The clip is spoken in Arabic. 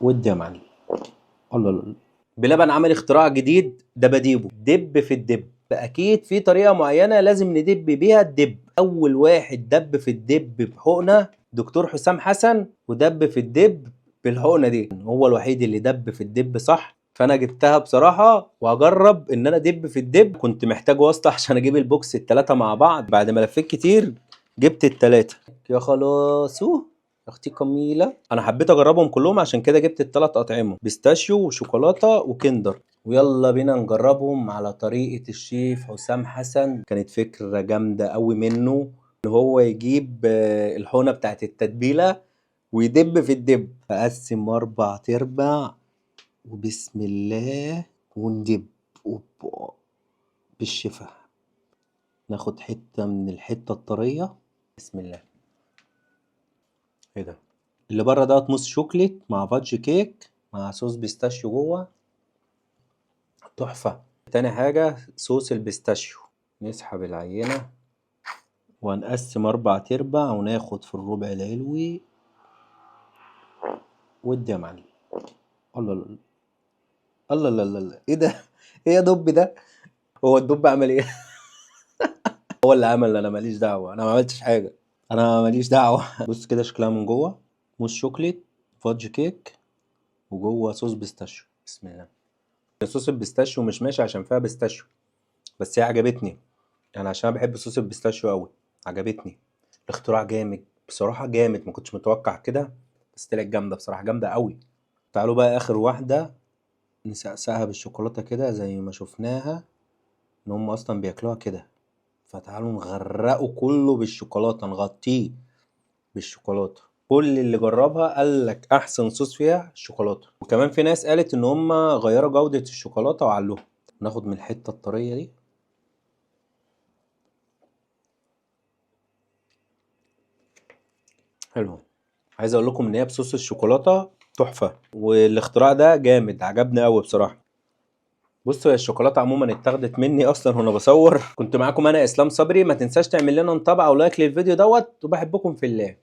ودي يا معلم. الله الله. بلبن عمل اختراع جديد، دباديبو، دب في الدب. فاكيد في طريقه معينه لازم ندب بيها الدب. اول واحد دب في الدب بحقنه دكتور حسام حسن، ودب في الدب بالحقنه دي. هو الوحيد اللي دب في الدب صح. فانا جبتها بصراحه وهجرب ان انا ادب في الدب. كنت محتاج واسطه عشان اجيب البوكس التلاته مع بعض. بعد ما لفيت كتير جبت التلاته. يا خلاص اختي كميلة. انا حبيت اجربهم كلهم عشان كده جبت الثلاث اطعمه، بيستاشيو وشوكولاته وكندر. ويلا بينا نجربهم على طريقه الشيف حسام حسن. كانت فكره جامده قوي منه ان هو يجيب الحونه بتاعت التتبيله ويدب في الدب. فقسم 4 وبسم الله وندب. اوبا بالشفا. ناخد حته من الحته الطريه. بسم الله. ايه ده؟ اللي بره دوت موس شوكليت مع فادج كيك مع صوص بيستاشيو جوه. تحفة. تاني حاجة صوص البيستاشيو. نسحب العينة وهنقسم 4 وناخد في الربع العلوي. ودي يا معلم. الله الله الله الله الله الله. ايه ده؟ ايه يا دب ده؟ هو الدب عمل ايه؟ هو اللي عمل، انا ماليش دعوة، انا ما عملتش حاجة. انا ماليش دعوة. بص كده شكلها من جوه. موس شوكليت، فادج كيك، وجوه صوص بيستاشيو. بسم الله. صوص البيستاشيو مش ماشي عشان فيها بيستاشيو، بس هي عجبتني يعني عشان انا بحب صوص البيستاشيو قوي. عجبتني. الاختراع جامد بصراحة، جامد. ما كنتش متوقع كده، بس طلعت جامدة بصراحة، جامدة قوي. تعالوا بقى اخر واحدة نسقسقها بالشوكولاتة كده زي ما شفناها ان هم اصلا بياكلوها كده. فتعالوا نغرقه كله بالشوكولاتة، نغطيه بالشوكولاتة. كل اللي جربها قال لك احسن صوص فيها الشوكولاتة. وكمان في ناس قالت ان هم غيروا جودة الشوكولاتة وعلوها. ناخد من الحتة الطرية دي. حلو. عايز اقول لكم ان هي بصوص الشوكولاته تحفه، والاختراع ده جامد، عجبني قوي بصراحه. بصوا يا الشوكولاته عموما اتاخدت مني اصلا وانا بصور. كنت معاكم انا اسلام صبري. ما تنساش تعمل لنا متابعه ولايك للفيديو دوت، وبحبكم في الله.